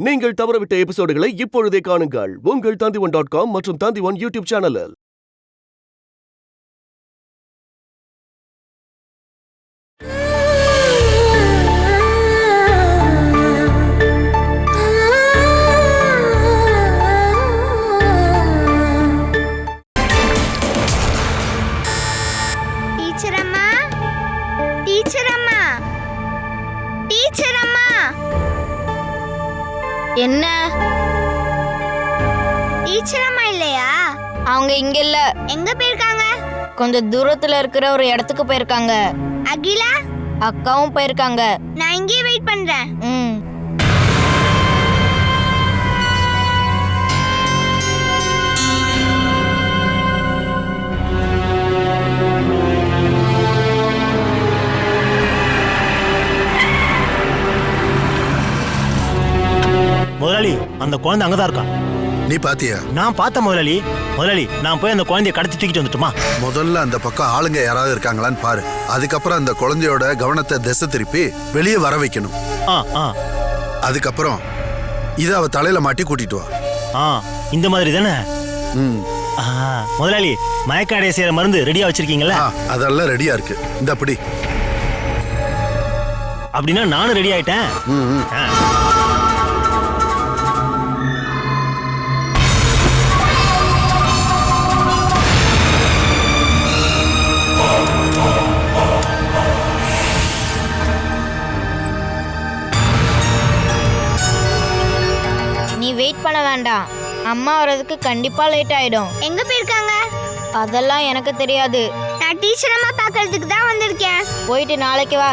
நீங்கள் தவறவிட்ட எபிசோடுகளை இப்பொழுதே காணுங்கள் உங்கள் Tandivan.com மற்றும் Tandivan யூடியூப் சேனலில். என்ன டீச்சர் அம்மா இல்லையா? அவங்க இங்க இல்ல. எங்க போயிருக்காங்க? கொஞ்சம் தூரத்துல இருக்கிற ஒரு இடத்துக்கு போயிருக்காங்க. அகிலா அக்காவும் போயிருக்காங்க. நான் இங்கே வெயிட் பண்றேன். முதலாளி, அந்த குழந்தை அங்கதான் இருக்கா. நீ பாத்தியா? நான் பார்த்த முதலாளி. முதலாளி, நான் போய் அந்த குழந்தைய கடத்தி தூக்கிட்டு வந்துட்டுமா? முதல்ல அந்த பக்கம் ஆளுங்க யாராவது இருக்காங்களான்னு பாரு. அதுக்கப்புறம் அந்த குழந்தையோட கவனத்தை திசை திருப்பி வெளியே வர வைக்கணும். அதுக்கப்புறம் இத அவ தலையில மாட்டி கூட்டிட்டு வா. இந்த மாதிரி தானே? முதலாளி, மயக்க அடைய செய்யற மருந்து ரெடியா வச்சிருக்கீங்களா? அதெல்லாம் ரெடியா இருக்கு. இந்த அப்படி அப்படின்னா நானும் ரெடி ஆயிட்டேன். நீ வெயிட் பண்ண வேண்டாம். அம்மா வரதுக்கு கண்டிப்பா லேட் ஆயிடும். எங்க போயிருக்காங்க? அதெல்லாம் எனக்கு தெரியாது. நான் டீச்சர் அம்மா பார்க்கிறதுக்கு தான் வந்திருக்கேன். போயிட்டு நாளைக்கு வா.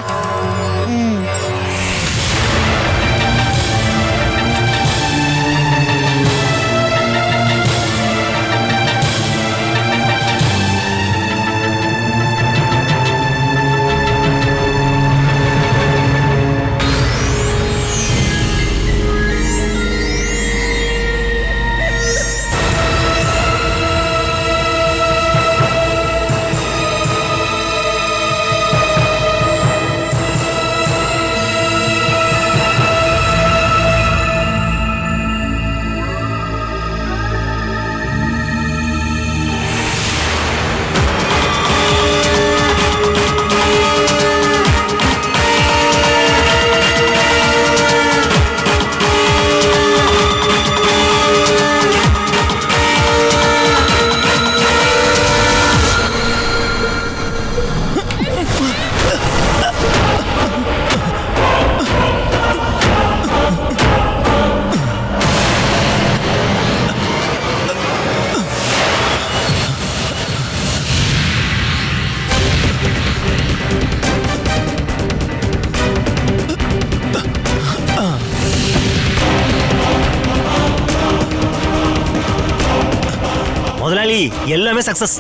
முதலாளி, எல்லாமே சக்சஸ்.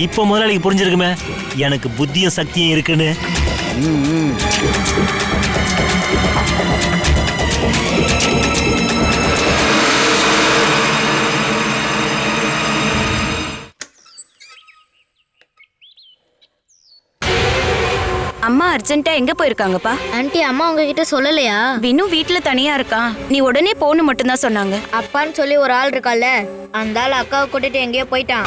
இப்போ முதலாளிக்கு புரிஞ்சிருக்குமே எனக்கு புத்தியும் சக்தியும் இருக்குன்னு. அம்மா அர்ஜென்ட்டா எங்க போயிருக்காங்கப்பா? ஆன்ட்டி, அம்மா உங்ககிட்ட சொல்லலையா? வினு வீட்டுல தனியா இருக்கான். நீ உடனே போன்னு மட்டும் தான் சொன்னாங்க. அப்பான்னு சொல்லி ஒரு ஆள் இருக்கால, அந்த ஆள் அக்காவை கூட்டிட்டு எங்கேயோ போயிட்டான்.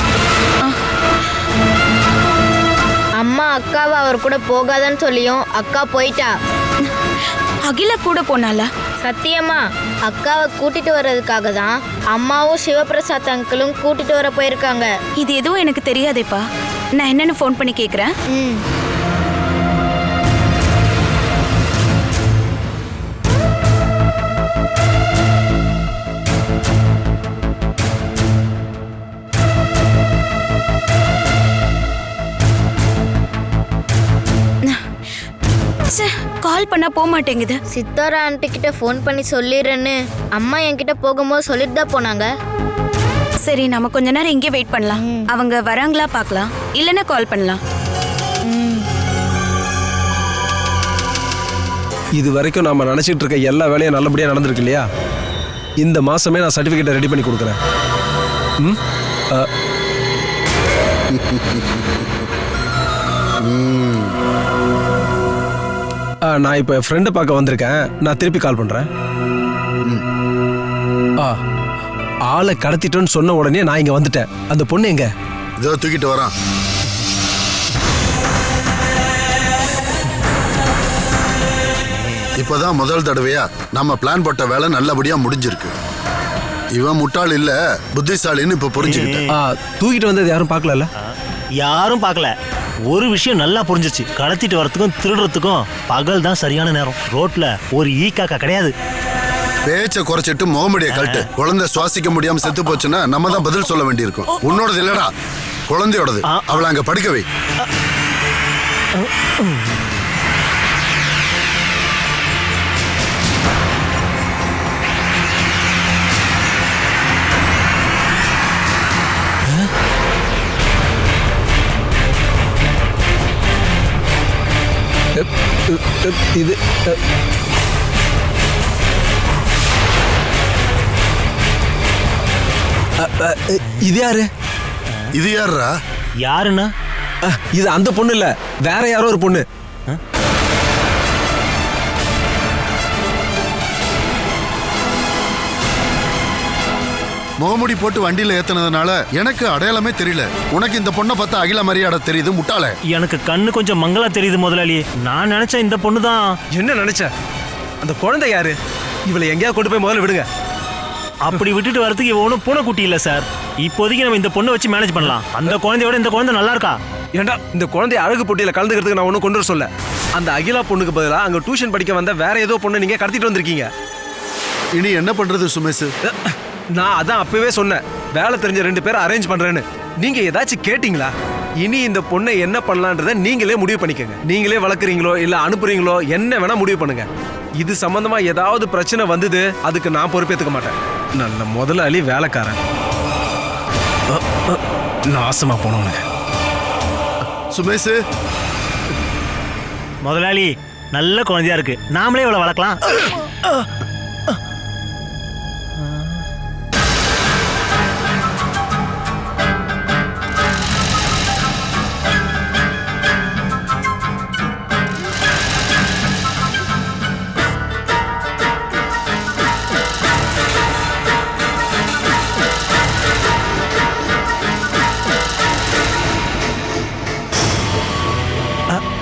அம்மா அக்காவை அவர் கூட போகாதன்னு சொல்லியும் அக்கா போயிட்டா. அகிலா கூட போனால? சத்தியமா அக்காவை கூட்டிட்டு வர்றதுக்காக தான் அம்மாவும் சிவபிரசாத் அங்கிளும் கூட்டிட்டு வர போயிருக்காங்க. இது எதுவும் எனக்கு தெரியாதேப்பா. நான் என்னன்னு ஃபோன் பண்ணி கேக்குறேன். கால் பண்ணா போக மாட்டேங்குது. சித்தாரா ஆண்டி கிட்ட ஃபோன் பண்ணி சொல்லிடுறேன்னு அம்மா என்கிட்ட போகும்போது சொல்லிட்டு தான் போனாங்க. சரி, நம்ம கொஞ்ச நேரம் இங்கே வெயிட் பண்ணலாம். அவங்க வராங்களா பார்க்கலாம், இல்லைன்னா கால் பண்ணலாம். இது வரைக்கும் நாம நினைச்சிட்டு இருக்க எல்லா வேலையும் நல்லபடியா நடந்திருக்கு இல்லையா? இந்த மாசமே நான் சர்டிபிகேட்டை ரெடி பண்ணி கொடுக்குறேன். ம்? நான் இப்போ ஃப்ரெண்டை பார்க்க வந்திருக்கேன். நான் திருப்பி கால் பண்றேன். ஆளை கடத்திட்டோன்னு சொன்ன உடனே நான் இங்க வந்துட்டேன். அந்த பொண்ணு எங்க? இதோ தூக்கிட்டு வரான். இப்பதான் முதல் தடவையா நம்ம பிளான் போட்ட வேலை நல்லபடியா முடிஞ்சிருக்கு. இவன் முட்டாள் இல்ல, புத்திசாலின்னு இப்ப புரிஞ்சுக்கிட்டேன். தூக்கிட்டு வந்தது யாரும் பார்க்கல? யாரும் பார்க்கல. ஒரு விஷயம் நல்லா புரிஞ்சிச்சு. கடத்திட்டு வரத்துக்கும் திருடுறதுக்கும் பகல் தான் சரியான நேரம். ரோட்ல ஒரு ஈ காக்கா கிடையாது. பேச்ச குறைச்சிட்டு முகமுடிய கழட்டு. குழந்தை சுவாசிக்க முடியாம செத்து போச்சுன்னா நம்ம தான் பதில் சொல்ல வேண்டியிருக்கும். உன்னோடது இல்லடா, குழந்தையோடது. அவளை அங்க படுக்க வை. இது இது யாரு? இது யாரா? யாருன்னா? இது அந்த பொண்ணு இல்ல, வேற யாரோ ஒரு பொண்ணு. முகமுடி போட்டு வண்டியில ஏத்துனதுனால எனக்கு அடையாளமே தெரியல. உனக்கு இந்த பொண்ணை பார்த்தா அகில மரியாதை தெரியுது முட்டாள. எனக்கு கண்ணு கொஞ்சம் மங்களா தெரியுது முதலாளி. நான் நினைச்சேன் இந்த பொண்ணு தான். என்ன நினைச்ச? அந்த குழந்தை யாரு? இவளை எங்கேயா கொண்டு போய் முதல்ல விடுங்க. அப்படி விட்டுட்டு வரதுக்கு இவ ஒன்றும் பூனைக்குட்டி இல்லை சார். இப்போதைக்கு நம்ம இந்த பொண்ணை வச்சு மேனேஜ் பண்ணலாம். அந்த குழந்தையோட இந்த குழந்தை நல்லா இருக்கா? ஏண்டா, இந்த குழந்தைய அழகு போட்டியில கலந்துக்கிறதுக்கு நான் ஒன்றும் கொண்டு வர சொல்ல. அந்த அகிலா பொண்ணுக்கு பதிலாக அங்க டியூஷன் படிக்க வந்த வேற ஏதோ பொண்ணு நீங்க கடத்திட்டு வந்திருக்கீங்க. இனி என்ன பண்றது சுமேஷ்? நான் அதான் அப்பவே சொன்னேன், வேலை தெரிஞ்ச 2 பேரை அரேஞ்ச் பண்றேன்னு. நீங்க ஏதாச்சும் கேட்டீங்களா? இனி இந்த பொண்ணை என்ன பண்ணலான்றத நீங்களே முடிவு பண்ணிக்கங்க. நீங்களே வளர்க்குறீங்களோ இல்ல அனுப்புறீங்களோ என்ன வேணா முடிவு பண்ணுங்க. இது சம்பந்தமா ஏதாவது பிரச்சனை வந்தது அதுக்கு நான் பொறுப்பேற்றுக்க மாட்டேன். நல்ல முதலாளி வேலைக்காரன் நாசமா போனவனுங்க. சுமேஷ், முதலாளி நல்ல குழந்தையா இருக்கு, நாமளே இவளை வளர்க்கலாம்.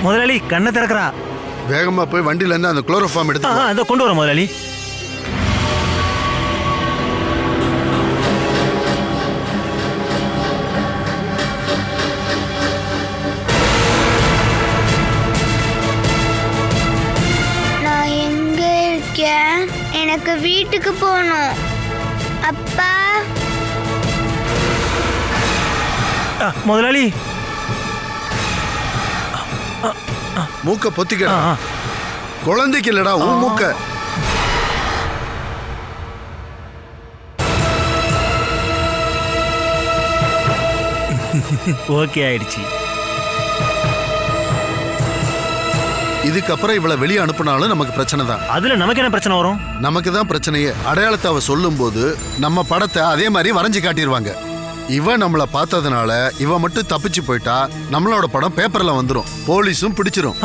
முதலாளி கண்ணை திறக்கிறா. வேகமா போய் வண்டியில இருந்து அந்த குளோரோஃபார்ம் எடுத்து அதை கொண்டு வர முதலாளி. நான் எங்க இருக்கேன்? எனக்கு வீட்டுக்கு போகணும். அப்பா, முதலாளி மூக்க பொத்திக்க. குழந்தைக்கு இல்லடா, உன் மூக்க. ஓகே ஆயிடுச்சு. இதுக்கப்புறம் இவளை வெளியே அனுப்புனாலும் நமக்கு பிரச்சனை தான். அதுல நமக்கு என்ன பிரச்சனை வரும்? நமக்கு தான் பிரச்சனையே. அடையாளத்தை அவ சொல்லும் போது நம்ம படத்தை அதே மாதிரி வரைஞ்சு காட்டிடுவாங்க. இவ நம்மள பார்த்ததுனால இவ மட்டும் தப்பிச்சு போயிட்டா நம்மளோட படம் பேப்பர்ல வந்துரும், போலீஸும் பிடிச்சிரும்.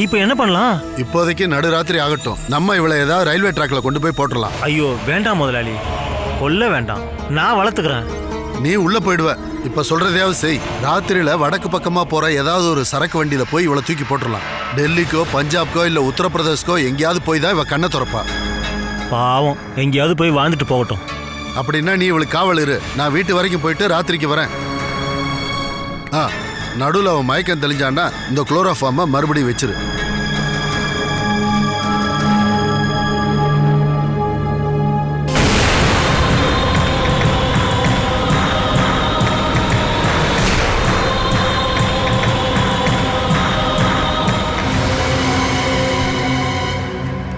இப்போ என்ன பண்ணலாம்? இப்போதைக்கு நடுராத்திரி ஆகட்டும், நம்ம இவளை ஏதாவது ரயில்வே ட்ராக்ல கொண்டு போய் போட்டுடலாம். ஐயோ வேண்டாம் முதலாளி, கொல்ல வேண்டாம், நான் வளர்த்துக்கிறேன். நீ உள்ள போயிடுவ. இப்ப சொல்றதையாவது செய். ராத்திரியில வடக்கு பக்கமா போற ஏதாவது ஒரு சரக்கு வண்டியில போய் இவளை தூக்கி போட்டுடலாம். டெல்லிக்கோ பஞ்சாப்கோ இல்ல உத்தரப்பிரதேஷ்கோ எங்கேயாவது போய் தான் இவ கண்ணை திறப்பா. பாவம், எங்கேயாவது போய் வாழ்ந்துட்டு போகட்டும். அப்படின்னா நீ இவளுக்கு காவல் இரு. நான் வீட்டு வரைக்கும் போயிட்டு ராத்திரிக்கு வரேன். நடுவில் அவன் மயக்கம் தெளிஞ்சான்னா இந்த குளோரோஃபார்மை மறுபடியும் வச்சிரு.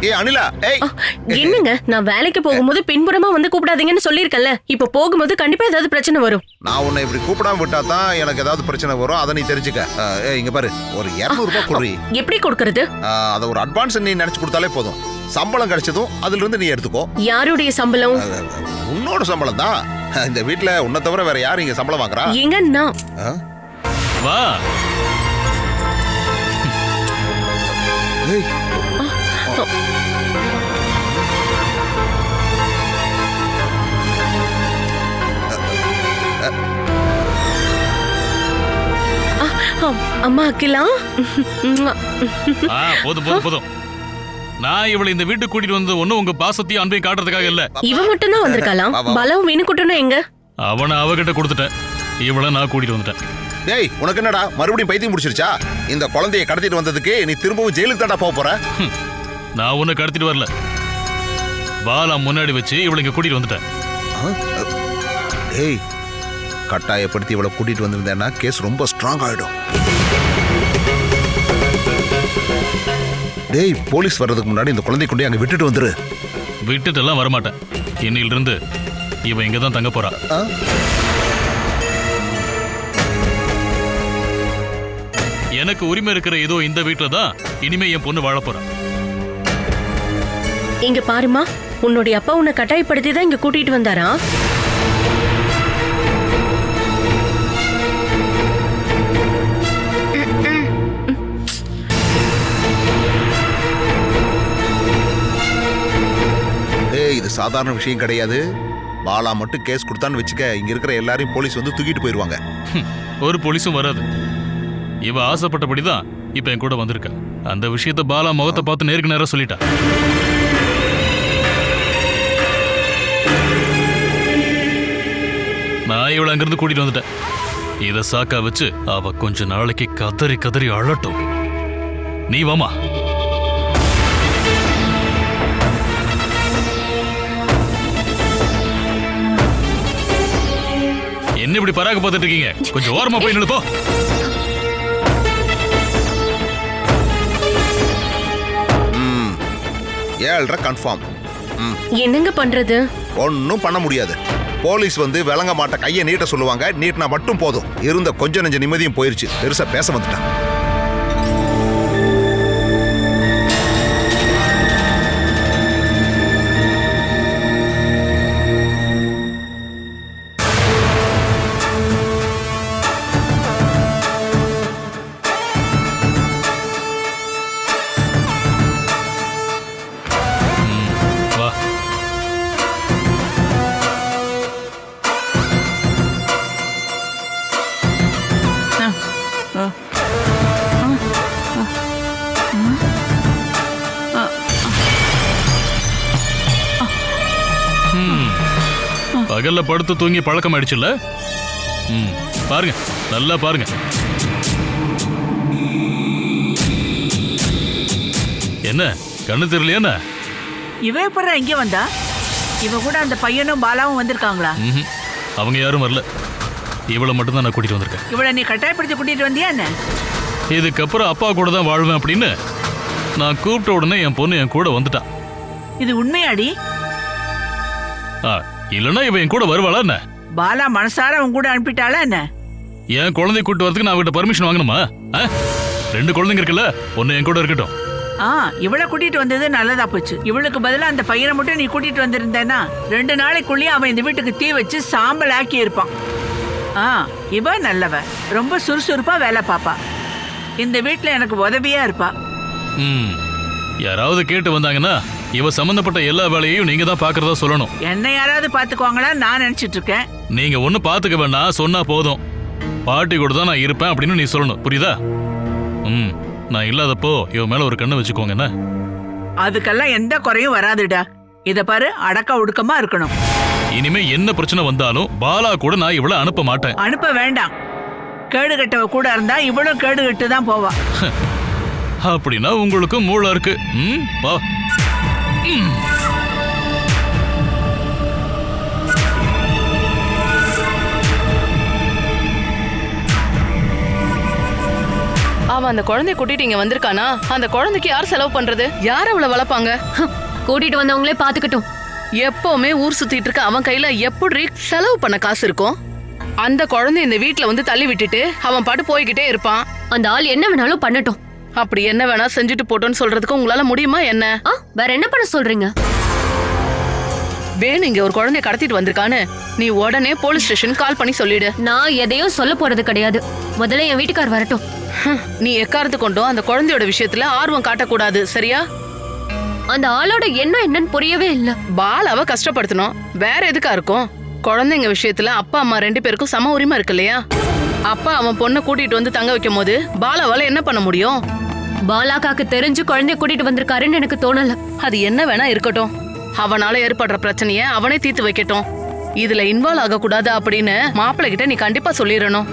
ஏ அனிலா, ஏய் என்னங்க நான் வேலைக்கு போகும்போது பின்புறமா வந்து கூப்பிடாதீங்கன்னு சொல்லியிருக்கேன்ல. இப்போ போகும்போது கண்டிப்பா ஏதாவது பிரச்சனை வரும். நான் உன்னை இப்படி கூப்பிடாம விட்டா தான் எனக்கு ஏதாவது பிரச்சனை வரும். அதை நீ தெரிஞ்சுக்க. இங்க பாரு, ஒரு 200 ரூபாய் கொடுறி. எப்படி கொடுக்கறது? அதை ஒரு அட்வான்ஸ் நீ நினைச்சு கொடுத்தாலே போதும். சம்பளம் கிடைச்சதும் அதுல இருந்து நீ எடுத்துக்கோ. யாருடைய சம்பளம்? உன்னோட சம்பளம் தான். இந்த வீட்டுல உன்னை தவிர வேற யாரும் இங்க சம்பளம் வாங்குறா? எங்க நான் வா. அம்மா அகிலா. போதும் போதும் போதும். நான் இவளை இந்த வீட்டுக்கு கூட்டிட்டு வந்தது ஒண்ணும் உங்க பாசத்தையும் அன்பையும் காட்டுறதுக்காக இல்ல. இவ மட்டும் தான் வந்திருக்கலாம். பலவும் மீனுக்குட்டனும் எங்க? அவனை அவகிட்ட கொடுத்துட்டேன். இவளை நான் கூட்டிட்டு வந்துட்டேன். டேய், உனக்கு என்னடா மறுபடியும் பைத்தியம் முடிச்சிருச்சா? இந்த குழந்தையை கடத்திட்டு வந்ததுக்கு நீ திரும்பவும் ஜெயிலுக்கு தாண்டா போக போற. நான் உன்னை கடத்திட்டு வரல. பாலா முன்னாடி வச்சு இவளை இங்க கூட்டிட்டு வந்துட்டேன். டேய், கட்டாயப்படுத்தி இவளை கூட்டிட்டு வந்திருந்தேன்னா கேஸ் ரொம்ப ஸ்ட்ராங் ஆயிடும். டேய், போலீஸ் வர்றதுக்கு முன்னாடி இந்த குழந்தை கொண்டு அங்க விட்டுட்டு வந்துரு. விட்டுட்டு எல்லாம் வரமாட்டேன். இன்னிலிருந்து இவன் இங்க தான் தங்க போறா. எனக்கு உரிமை இருக்கிற ஏதோ இந்த வீட்டுல தான் இனிமே என் பொண்ணு வாழ போறா. இங்க பாருமா, உன்னுடைய அப்பா உன்னை கட்டாயப்படுத்தி தான் இங்க கூட்டிட்டு வந்தாரா? இது சாதாரண விஷயம் கிடையாது. பாலா மட்டும் கேஸ் கொடுத்தான்னு வச்சுக்க, இங்க இருக்கிற எல்லாரையும் போலீஸ் வந்து தூக்கிட்டு போயிருவாங்க. ஒரு போலீஸும் வராது. இவ ஆசைப்பட்டபடிதான் இப்ப என் கூட வந்திருக்க. அந்த விஷயத்த பாலா முகத்தை பார்த்து நேருக்கு நேரம் சொல்லிட்டா. நான் இவளை அங்கிருந்து கூட்டிட்டு வந்துட்டேன். இத சாக்கா வச்சு அவ கொஞ்ச நாளைக்கு கதறி கதறி அழட்டும். நீ வாமா. என்ன இப்படி பராக பார்த்துட்டு இருக்கீங்க? கொஞ்சம் ஓரமா போய் நில்லு போ. ஏழ்ரை கன்ஃபார்ம். என்னங்க பண்றது? ஒன்னும் பண்ண முடியாது. போலீஸ் வந்து விளங்க மாட்ட கையை நீட்ட சொல்லுவாங்க. நீட்டினா மட்டும் போதும். இருந்த கொஞ்ச நெஞ்ச நிம்மதியும் போயிருச்சு. பெருசா பேச வந்துட்டான். பகல்ல படுத்து தூங்கி பழக்கம் ஆயிடுச்சுல்ல? பாருங்க, நல்லா பாருங்க. என்ன கண்ணு தெரியலையா? இவ எப்பறா இங்க வந்தா? இவ கூட அந்த பையனும் பாலாவும் வந்திருக்காங்களா? அவங்க யாரும் வரல. இவளை மட்டும் தான் நான் கூட்டிட்டு வந்திருக்கேன். இவளை நீ கட்டாயப்படுத்தி கூட்டிட்டு வந்தியா என்ன? இதுக்கப்புறம் அப்பா கூட தான் வாழ்வேன் அப்படின்னு நான் கூப்பிட்ட உடனே என் பொண்ணு என் கூட வந்துட்டான். இது உண்மையாடி? இல்லன்னா இவன் என் கூட வருவாளா என்ன? பாலா மனசார உன் கூட அனுப்பிட்டாளா என்ன? என் குழந்தை கூட்டு வரதுக்கு நான் அவகிட்ட பர்மிஷன் வாங்கணுமா? 2 குழந்தைங்க இருக்குல்ல, ஒன்னு என் கூட இருக்கட்டும். இவளை கூட்டிட்டு வந்தது நல்லதா போச்சு. இவளுக்கு பதிலா அந்த பையனை மட்டும் நீ கூட்டிட்டு வந்திருந்தேன்னா 2 நாளைக்குள்ளேயே அவன் இந்த வீட்டுக்கு தீ வச்சு சாம்பல் ஆக்கி இருப்பான். இவ நல்லவ, ரொம்ப சுறுசுறுப்பா வேலை பாப்பா. இந்த வீட்டுல எனக்கு உதவியா இருப்பா. யாராவது கேட்டு வந்தாங்கன்னா இவ சம்பந்தப்பட்ட எல்லா வேலையையும் நீங்க தான் பாக்குறதா சொல்லணும். என்ன யாராவது பாத்துக்குவாங்களா நான் நினைச்சிட்டு இருக்கேன். நீங்க ஒண்ணு பாத்துக்க வேண்டாம், சொன்னா போதும். பாட்டி கூட தான் நான் இருப்பேன் அப்படின்னு நீ சொல்லணும், புரியுதா? நான் இல்லாதப்போ இவ மேல ஒரு கண்ணு வச்சுக்கோங்க. என்ன அதுக்கெல்லாம் எந்த குறையும் வராதுடா. இத பாரு, அடக்க ஒடுக்கமா இருக்கணும். இனிமே என்ன பிரச்சனை வந்தாலும் பாலா கூட நான் இவளை அனுப்ப மாட்டேன். அனுப்ப வேண்டாம். கேடு கட்டவ கூட இருந்தா இவளும் கேடு கட்டு தான் போவா. அப்படின்னா உங்களுக்கு மூளை இருக்கு. வா. அவன் அந்த குழந்தைய கூட்டிட்டு இங்க வந்திருக்கானா? அந்த குழந்தைக்கு யார் செலவு பண்றது? யார் அவளை வளர்ப்பாங்க? கூட்டிட்டு வந்தவங்களே பாத்துக்கட்டும். எப்பவுமே ஊர் சுத்திட்டு இருக்க அவன் கையில எப்படி செலவு பண்ண காசு இருக்கும்? அந்த குழந்தை இந்த வீட்டுல வந்து தள்ளி விட்டுட்டு அவன் பாட்டு போய்கிட்டே இருப்பான். அந்த ஆள் என்ன வேணாலும் பண்ணட்டும். அப்படி என்ன வேணா செஞ்சுட்டு போட்டோன்னு சொல்றதுக்கு உங்களால முடியுமா என்ன? வேற என்ன பண்ண சொல்றீங்க? வேணு இங்க ஒரு குழந்தைய கடத்திட்டு வந்திருக்கான்னு நீ உடனே போலீஸ் ஸ்டேஷன் கால் பண்ணி சொல்லிடு. நான் எதையும் சொல்ல போறது கிடையாது. முதல்ல என் வீட்டுக்கார் வரட்டும். நீ எக்காரத்து கொண்டும் அந்த குழந்தையோட விஷயத்துல ஆர்வம் காட்டக்கூடாது, சரியா? அந்த ஆளோட என்ன என்னன்னு புரியவே இல்ல. பாலாவை கஷ்டப்படுத்தணும், வேற எதுக்கா இருக்கும்? குழந்தைங்க விஷயத்துல அப்பா அம்மா 2 பேருக்கும் சம உரிமை இருக்கு இல்லையா? அப்பா அவன் பொண்ணை கூட்டிட்டு வந்து தங்க வைக்கும் போது பாலாவால என்ன பண்ண முடியும்? பாலாக்காக்கு தெரிஞ்சு குழந்தைய கூட்டிட்டு வந்திருக்காருன்னு எனக்கு தோணல. அது என்ன வேணா இருக்கட்டும், அவனால ஏற்படுற பிரச்சனைய அவனே தீர்த்து வைக்கட்டும். இதுல இன்வால்வ் ஆக கூடாது அப்படின்னு மாப்பிள்ளை கிட்ட நீ கண்டிப்பா சொல்லிடணும்.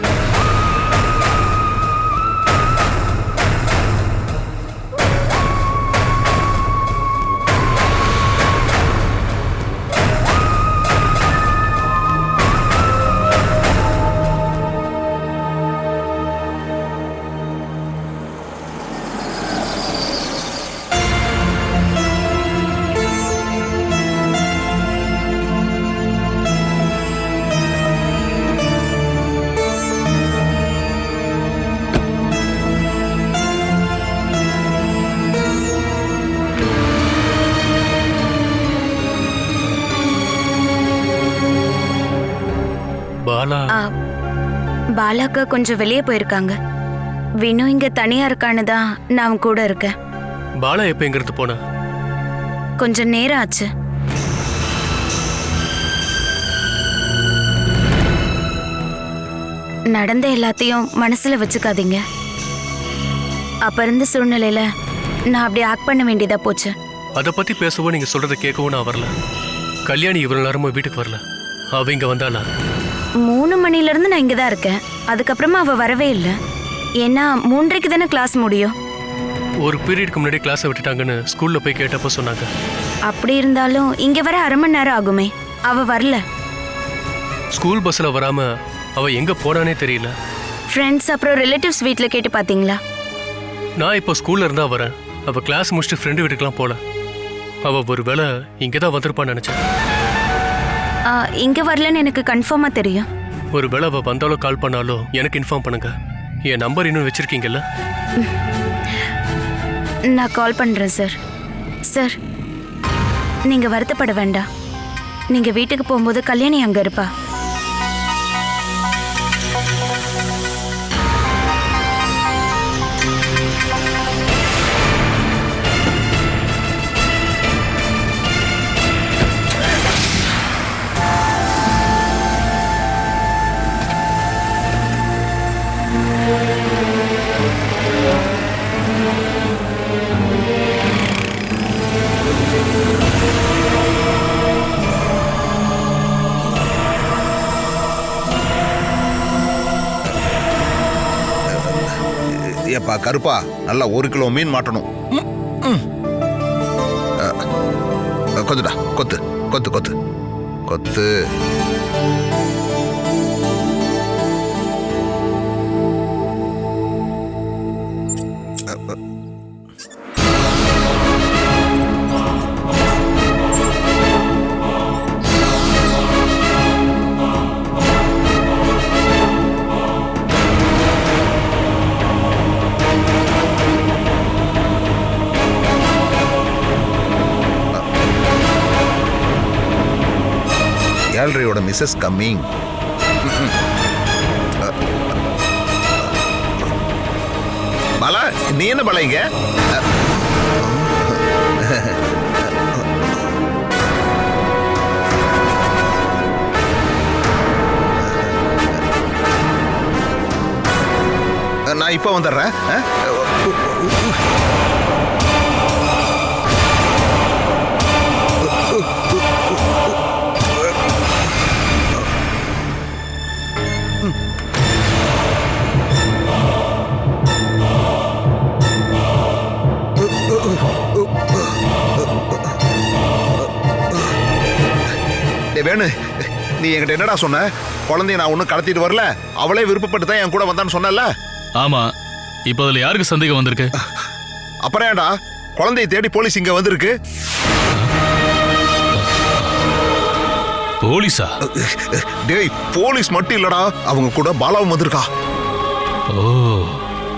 பாலாக்கா கொஞ்சம் வெளியே போயிருக்காங்க. வினு இங்க தனியா இருக்கான்னு தான் நான் கூட இருக்கேன். பாலா எப்ப எங்கிறது போன? கொஞ்சம் நேரம் ஆச்சு. நடந்த எல்லாத்தையும் மனசுல வச்சுக்காதீங்க. அப்ப இருந்த சூழ்நிலையில நான் அப்படி ஆக்ட் பண்ண வேண்டியதா போச்சு. அதை பத்தி பேசவும் நீங்க சொல்றதை கேட்கவும் நான் வரல. கல்யாணி இவ்வளவு நேரமும் வீட்டுக்கு வரல. அவ இங்க வந்தாளா? 3 மணில இருந்து நான் இங்கதான் இருக்கேன். அதுக்கப்புறமா அவ வரவே இல்லை. ஏன்னா 3:30 தானே கிளாஸ் முடியும். ஒரு பீரியடுக்கு முன்னாடி கிளாஸை விட்டுட்டாங்கன்னு ஸ்கூல்ல போய் கேட்டப்போ சொன்னாங்க. அப்படி இருந்தாலும் இங்க வர அரை மணி நேரம் ஆகுமே. அவ வரல. ஸ்கூல் பஸ்ல வராம அவ எங்க போனானே தெரியல. ஃப்ரெண்ட்ஸ் அப்புறம் ரிலேட்டிவ்ஸ் வீட்ல கேட்டு பாத்தீங்களா? நான் இப்போ ஸ்கூல்ல இருந்தா வரேன். அவ கிளாஸ் முடிச்சுட்டு ஃப்ரெண்டு வீட்டுக்குலாம் போல. அவ ஒரு வேளை இங்கதான் வந்திருப்பான்னு நினைச்சேன். இங்க வரலன்னு எனக்கு கன்ஃபார்மா தெரியும். ஒரு வேளை அவ வந்தாலோ கால் பண்ணாலோ எனக்கு இன்ஃபார்ம் பண்ணுங்க. என் நம்பர் இன்னும் வச்சிருக்கீங்கல்ல? நான் கால் பண்றேன் சார். சார், நீங்க வருத்தப்பட வேண்டாம். நீங்க வீட்டுக்கு போகும்போது கல்யாணி அங்க இருப்பா. ஏப்பா கருப்பா, நல்லா 1 கிலோ மீன் மாட்டணும். கொத்துடா, கொத்து கொத்து கொத்து கொத்து. கேலரியோட மிஸ்ஸஸ் கம்மிங். பாலா, நீ என்ன பாலைங்க? நான் இப்ப வந்துடுறேன். வேணு, நீ என்கிட்ட என்னடா சொன்ன? குழந்தைய நான் ஒன்னும் கடத்திட்டு வரல, அவளே விருப்பப்பட்டு தான் என் கூட வந்தான்னு சொன்னல? ஆமா, இப்போ அதுல யாருக்கு சந்தேகம் வந்திருக்கு? அப்புறம் ஏன்டா குழந்தையை தேடி போலீஸ் இங்க வந்திருக்கு? போலீஸா? டேய், போலீஸ் மட்டும் இல்லடா, அவங்க கூட பாலாவும் வந்திருக்கா. ஓ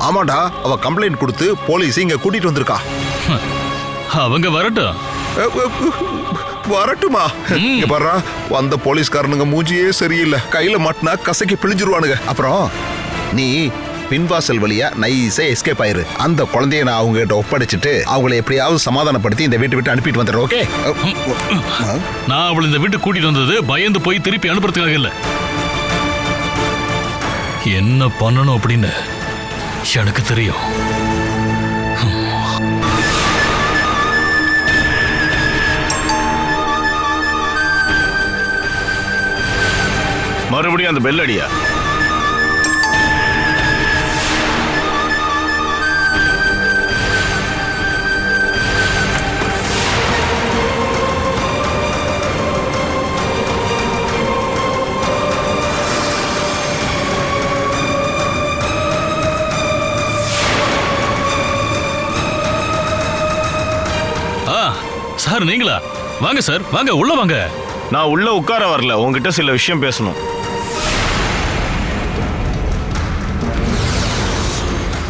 ஆமாடா, அவ கம்ப்ளைண்ட் கொடுத்து போலீஸ் இங்க கூட்டிட்டு வந்திருக்கா. அவங்க வரட்டும். வரட்டுமா? இங்க பாரு, வந்த போலீஸ்காரனுங்க மூஞ்சியே சரியில்லை. கையில மாட்டினா கசக்கி பிழிஞ்சிருவானுங்க. அப்புறம் நீ பின்வாசல் வழியா நைஸா எஸ்கேப் ஆயிரு. அந்த குழந்தைய நான் அவங்க கிட்ட ஒப்படைச்சிட்டு அவங்களை எப்படியாவது சமாதானப்படுத்தி இந்த வீட்டை விட்டு அனுப்பிட்டு வந்துடுறேன். ஓகே? நான் அவளை இந்த வீட்டுக்கு கூட்டிட்டு வந்தது பயந்து போய் திருப்பி அனுப்புறதுக்காக இல்ல. என்ன பண்ணணும் அப்படின்னு எனக்கு தெரியும். மறுபடியும் அந்த பெல் அடியா? சார் நீங்களா? வாங்க சார், வாங்க உள்ள வாங்க. நான் உள்ள உட்கார வரல, உங்ககிட்ட சில விஷயம் பேசணும்.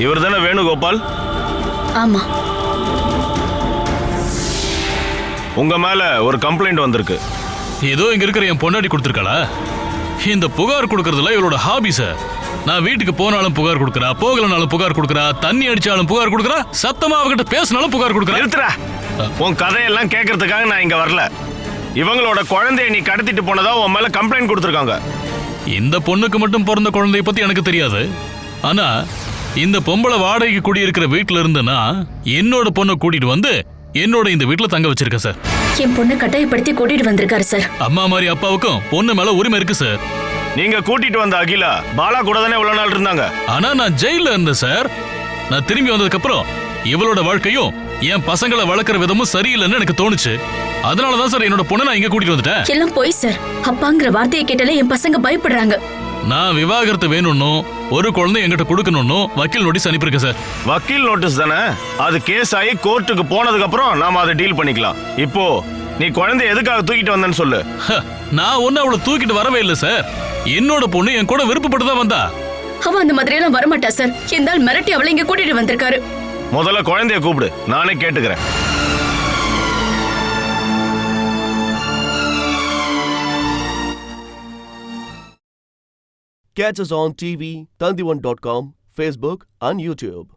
இவர் தானே வேணுகோபால்? ஆமா. உங்க மேல ஒரு கம்ப்ளைண்ட் வந்திருக்கு. ஏதோ இங்க இருக்கிற என் பொண்டாட்டி கொடுத்துருக்காளா? இந்த புகார் கொடுக்கறதுல இவளோட ஹாபி சார். நான் வீட்டுக்கு போனாலும் புகார் கொடுக்கறா, போகலனாலும் புகார் கொடுக்கறா, தண்ணி அடிச்சாலும் புகார் கொடுக்கறா, சத்தமா அவகிட்ட பேசினாலும் புகார் கொடுக்கறா. நிறுத்துறா. உன் கதையெல்லாம் கேட்கறதுக்காக நான் இங்க வரல. இவங்களோட குழந்தைய நீ கடத்திட்டு போனதா உன் மேல கம்ப்ளைண்ட் கொடுத்துருக்காங்க. இந்த பொண்ணுக்கு மட்டும் பிறந்த குழந்தைய பத்தி எனக்கு தெரியாது. ஆனா இந்த பொம்பளை வாடகைக்கு குடியிருக்கிற வீட்டுல இருந்துன்னா என்னோட பொண்ணை கூட்டிட்டு வந்து என்னோட இந்த வீட்டுல தங்க வச்சிருக்கேன் சார். என் பொண்ணை கட்டாயப்படுத்தி கூட்டிட்டு வந்திருக்காரு சார். அம்மா மாதிரி அப்பாவுக்கும் பொண்ணு மேல உரிமை இருக்கு சார். நீங்க கூட்டிட்டு வந்த அகிலா பாலா கூட தானே இவ்வளவு நாள் இருந்தாங்க. ஆனா நான் ஜெயில இருந்தேன் சார். நான் திரும்பி வந்ததுக்கு அப்புறம் இவளோட வாழ்க்கையும் என் பசங்களை வளர்க்குற விதமும் சரியில்லைன்னு எனக்கு தோணுச்சு. அதனாலதான் சார் என்னோட பொண்ணை நான் இங்க கூட்டிட்டு வந்துட்டேன். எல்லாம் போய் சார். அப்பாங்கிற வார்த்தையை கேட்டாலே என் பசங்க பயப்படுறாங்க. நான் விவாகரத்து வேணும்னும் ஒரு குழந்தை என்கிட்ட கொடுக்கணும்னு வக்கீல் நோட்டீஸ் அனுப்பியிருக்கேன் சார். வக்கீல் நோட்டீஸ் தானே? அது கேஸ் ஆகி கோர்ட்டுக்கு போனதுக்கு அப்புறம் நாம அதை டீல் பண்ணிக்கலாம். இப்போ நீ குழந்தை எதுக்காக தூக்கிட்டு வந்தேன்னு சொல்லு. நான் ஒண்ணு அவளை தூக்கிட்டு வரவே இல்லை சார். என்னோட பொண்ணு என் கூட விருப்பப்பட்டு தான் வந்தா. அவ அந்த மாதிரி எல்லாம் வரமாட்டா சார். இந்த ஆள் மிரட்டி அவளை இங்க கூட்டிட்டு வந்திருக்காரு. முதல்ல குழந்தைய கூப்பிடு, நானே கேட்டுக்கிறேன். Catch us on TV, Tandivan.com, Facebook and YouTube.